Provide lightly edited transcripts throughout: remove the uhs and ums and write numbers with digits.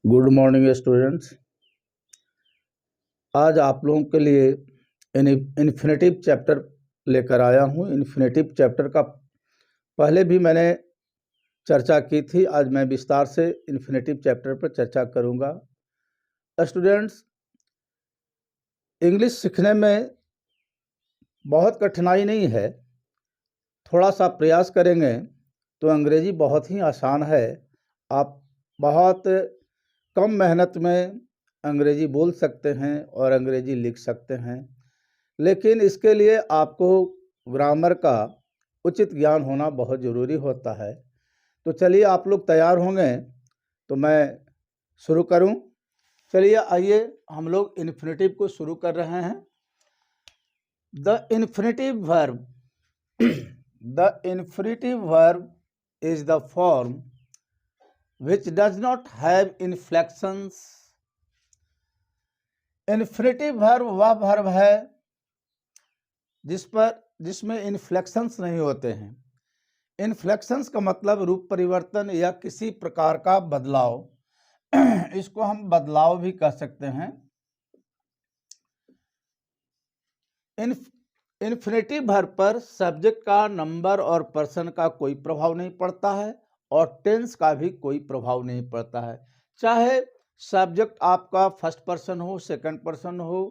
Good morning students. आज आप लोगों के लिए इन्फिनेटिव चैप्टर लेकर आया हूँ। इन्फिनेटिव चैप्टर का पहले भी मैंने चर्चा की थी। आज मैं विस्तार से इन्फिनेटिव चैप्टर पर चर्चा करूँगा। स्टूडेंट्स, इंग्लिश सीखने में बहुत कठिनाई नहीं है। थोड़ा सा प्रयास करेंगे तो अंग्रेजी बहुत ही आसान है। आप बहुत कम मेहनत में अंग्रेजी बोल सकते हैं और अंग्रेजी लिख सकते हैं, लेकिन इसके लिए आपको ग्रामर का उचित ज्ञान होना बहुत ज़रूरी होता है। तो चलिए, आप लोग तैयार होंगे तो मैं शुरू करूं। चलिए आइए, हम लोग इन्फिनेटिव को शुरू कर रहे हैं। The infinitive verb the infinitive verb is the form which does not have inflections. Infinitive verb वह वर्ब है जिसमें इन्फ्लेक्शंस नहीं होते हैं। इन्फ्लेक्शंस का मतलब रूप परिवर्तन या किसी प्रकार का बदलाव। इसको हम बदलाव भी कह सकते हैं। इन्फिनेटिव वर्ब पर सब्जेक्ट का, नंबर और पर्सन का कोई प्रभाव नहीं पड़ता है और टेंस का भी कोई प्रभाव नहीं पड़ता है। चाहे सब्जेक्ट आपका फर्स्ट पर्सन हो, सेकंड पर्सन हो,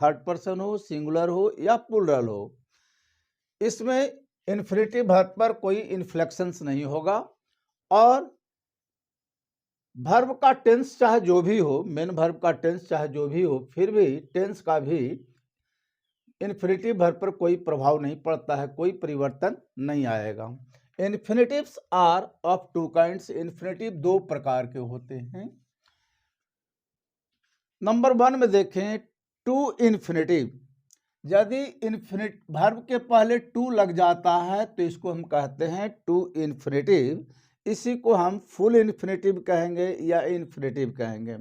थर्ड पर्सन हो, सिंगुलर हो या प्लूरल हो, इसमें इन्फिनेटिव वर्ब पर कोई इन्फ्लेक्शंस नहीं होगा। और वर्ब का टेंस चाहे जो भी हो, मेन वर्ब का टेंस चाहे जो भी हो, फिर भी टेंस का भी इन्फिनेटिव वर्ब पर कोई प्रभाव नहीं पड़ता है, कोई परिवर्तन नहीं आएगा। Infinitives are of two kinds. Infinitive दो प्रकार के होते हैं। नंबर 1 में देखें, टू इन्फिनेटिव। यदि इन्फिनिट वर्ब के पहले टू लग जाता है तो इसको हम कहते हैं टू इन्फिनेटिव। इसी को हम फुल इन्फिनेटिव कहेंगे या इन्फिनेटिव कहेंगे।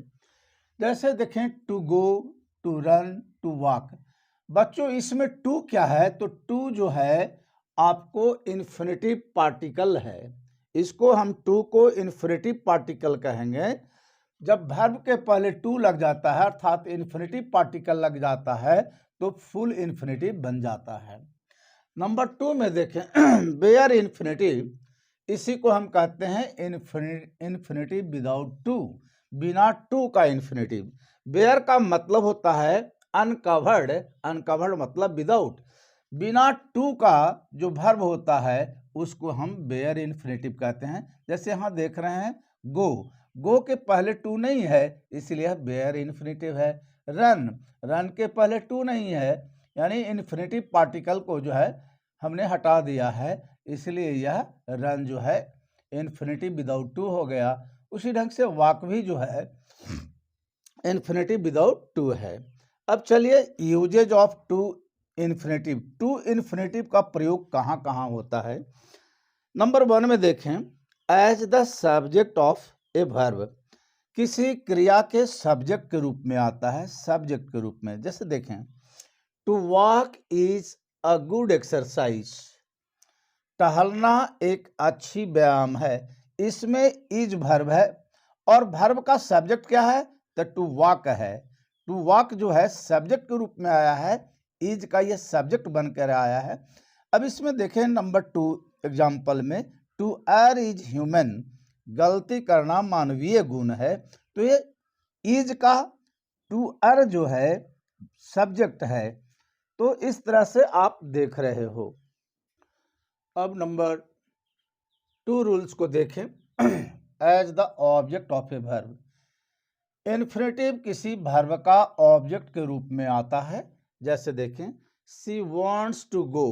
जैसे देखें, to go, to run, to walk. बच्चों, इसमें टू क्या है? तो टू जो है आपको इन्फिनेटिव पार्टिकल है। इसको हम टू को इन्फिनेटिव पार्टिकल कहेंगे। जब वर्ब के पहले टू लग जाता है अर्थात इन्फिनेटिव पार्टिकल लग जाता है तो फुल इन्फिनेटिव बन जाता है। नंबर 2 में देखें, बेयर इन्फिनेटिव। इसी को हम कहते हैं इन्फिनेटिव विदाउट टू, बिना टू का इन्फिनेटिव। बेयर का मतलब होता है अनकवर्ड, अनकवर्ड मतलब विदाउट। बिना टू का जो वर्ब होता है उसको हम बेयर इन्फिनेटिव कहते हैं। जैसे यहाँ देख रहे हैं, गो, गो के पहले टू नहीं है इसलिए बेयर इन्फिनेटिव है। रन, रन के पहले टू नहीं है, यानी इन्फिनेटिव पार्टिकल को जो है हमने हटा दिया है, इसलिए यह रन जो है इन्फिनेटिव विदाउट टू हो गया। उसी ढंग से वॉक भी जो है इन्फिनेटिव विदाउट टू है। अब चलिए, uses of to infinitive. To infinitive का प्रयोग कहाँ कहाँ होता है? नंबर 1 में देखें, as the subject of a verb. किसी क्रिया के सब्जेक्ट के रूप में आता है, सब्जेक्ट के रूप में। जैसे देखें, to walk is a good exercise. टहलना एक अच्छी व्यायाम है। इसमें इज वर्ब है और वर्ब का सब्जेक्ट क्या है? तो टू वॉक है। टू वॉक जो है सब्जेक्ट के रूप में आया है, इज का यह सब्जेक्ट बनकर आया है। अब इसमें देखें नंबर 2 एग्जाम्पल में, टू एर इज ह्यूमन। गलती करना मानवीय गुण है। तो ये इज का टू एर जो है सब्जेक्ट है। तो इस तरह से आप देख रहे हो। अब नंबर 2 रूल्स को देखें। As the object of a verb. Infinitive किसी वर्ब का ऑब्जेक्ट के रूप में आता है। जैसे देखें, शी वांट्स टू गो।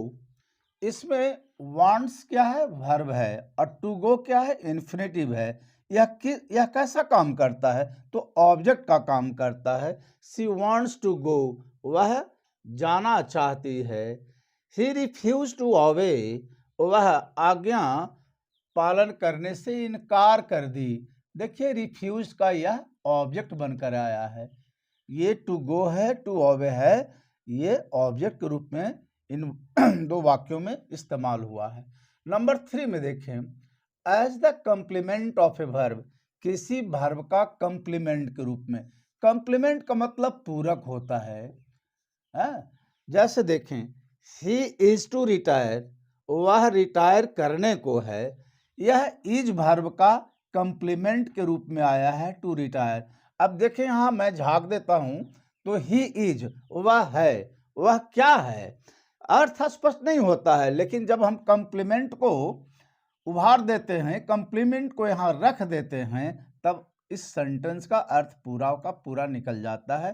इसमें वांट्स क्या है? वर्ब है और टू गो क्या है? इन्फिनेटिव है। यह कैसा काम करता है? तो ऑब्जेक्ट का काम करता है। शी वांट्स टू गो, वह जाना चाहती है। ही रिफ्यूज टू ओबे, वह आज्ञा पालन करने से इनकार कर दी। देखिए, रिफ्यूज का यह ऑब्जेक्ट बनकर आया है। ये टू गो है, टू ओबे है, ये ऑब्जेक्ट के रूप में इन दो वाक्यों में इस्तेमाल हुआ है। नंबर 3 में देखें, as the complement of a verb. किसी वर्ब का कंप्लीमेंट के रूप में। कंप्लीमेंट का मतलब पूरक होता है। जैसे देखें, ही इज टू रिटायर, वह रिटायर करने को है। यह इज वर्ब का कंप्लीमेंट के रूप में आया है टू रिटायर। अब देखें यहाँ मैं झाँक देता हूँ तो ही इज, वह है, वह क्या है, अर्थ स्पष्ट नहीं होता है, लेकिन जब हम कंप्लीमेंट को उभार देते हैं, कंप्लीमेंट को यहाँ रख देते हैं, तब इस सेंटेंस का अर्थ पूरा का पूरा निकल जाता है।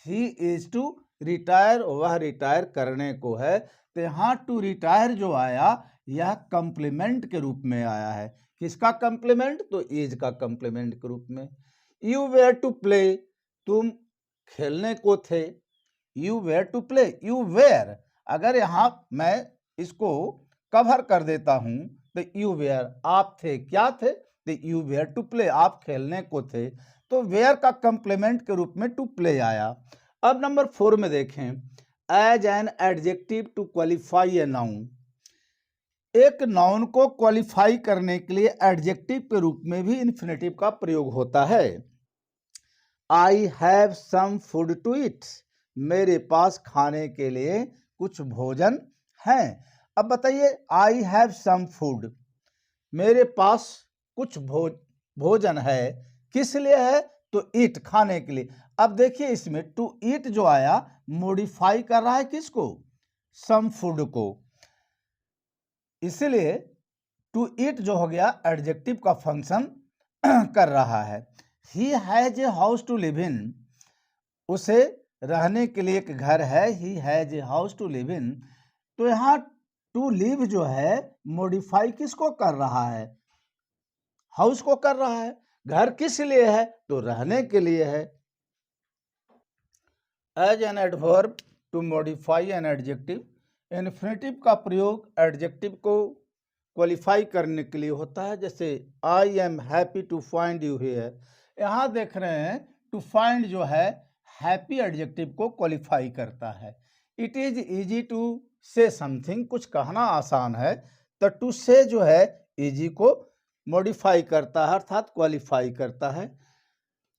ही इज टू रिटायर, वह रिटायर करने को है। तो यहाँ टू रिटायर जो आया यह कंप्लीमेंट के रूप में आया है। किसका कंप्लीमेंट? तो इज का कंप्लीमेंट के रूप में। यू वेयर टू प्ले, तुम खेलने को थे। You were to play, you were, अगर यहाँ मैं इसको कवर कर देता हूं तो यू वेयर, आप थे, क्या थे? तो यू वेयर टू प्ले, आप खेलने को थे। तो वेयर का कंप्लीमेंट के रूप में टू प्ले आया। अब नंबर 4 में देखें, as an adjective to qualify a noun. एक नाउन को क्वालिफाई करने के लिए एडजेक्टिव के रूप में भी इन्फिनेटिव का प्रयोग होता है। I have some food to eat, मेरे पास खाने के लिए कुछ भोजन है। अब बताइए, आई हैव सम फूड, मेरे पास कुछ भोजन है, किस लिए है? तो ईट, खाने के लिए। अब देखिए इसमें टू ईट जो आया मॉडिफाई कर रहा है किसको? सम फूड को। इसलिए टू ईट जो हो गया एडजेक्टिव का फंक्शन कर रहा है। He has a house to live in, उसे रहने के लिए एक घर है। He has a house to live in. तो यहाँ टू लिव जो है मॉडिफाई किसको कर रहा है? हाउस को कर रहा है। घर किस लिए है? तो रहने के लिए है। As an adverb to modify an adjective, infinitive का प्रयोग एडजेक्टिव को क्वालिफाई करने के लिए होता है। जैसे I am happy to find you here, यहाँ देख रहे हैं टू फाइंड जो है हैप्पी एडजेक्टिव को क्वालिफाई करता है। It is easy to say something, कुछ कहना आसान है, तो टू से जो है इजी को मॉडिफाई करता है, अर्थात क्वालिफाई करता है।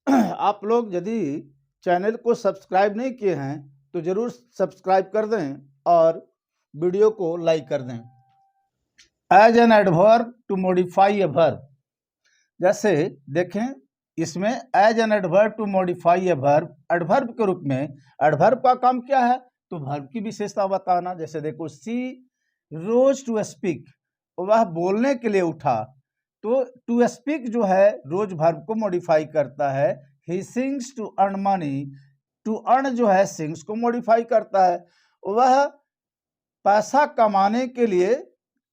आप लोग यदि चैनल को सब्सक्राइब नहीं किए हैं तो जरूर सब्सक्राइब कर दें और वीडियो को लाइक कर दें। As an adverb to modify a verb, जैसे देखें इसमें as an adverb to modify a verb, adverb के रूप में। एडवर्ब का काम क्या है? तो वर्ब की विशेषता बताना। जैसे देखो, सी रोज टू स्पीक, वह बोलने के लिए उठा। तो टू स्पीक जो है रोज वर्ब को मॉडिफाई करता है। He sings to earn money, to earn जो है सिंग्स को मॉडिफाई करता है। वह पैसा कमाने के लिए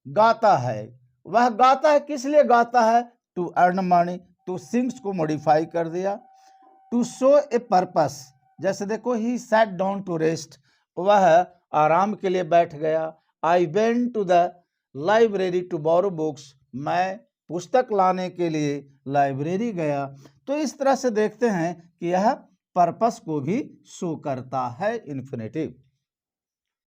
गाता है। वह गाता है, किस लिए गाता है? टू अर्न मनी, तो सिंग्स को मॉडिफाई कर दिया। टू शो ए पर्पस, जैसे देखो he sat down to rest, वह आराम के लिए बैठ गया। I went to the library to borrow books, मैं पुस्तक लाने के लिए लाइब्रेरी गया। तो इस तरह से देखते हैं कि यह पर्पस को भी शो करता है इन्फिनेटिव।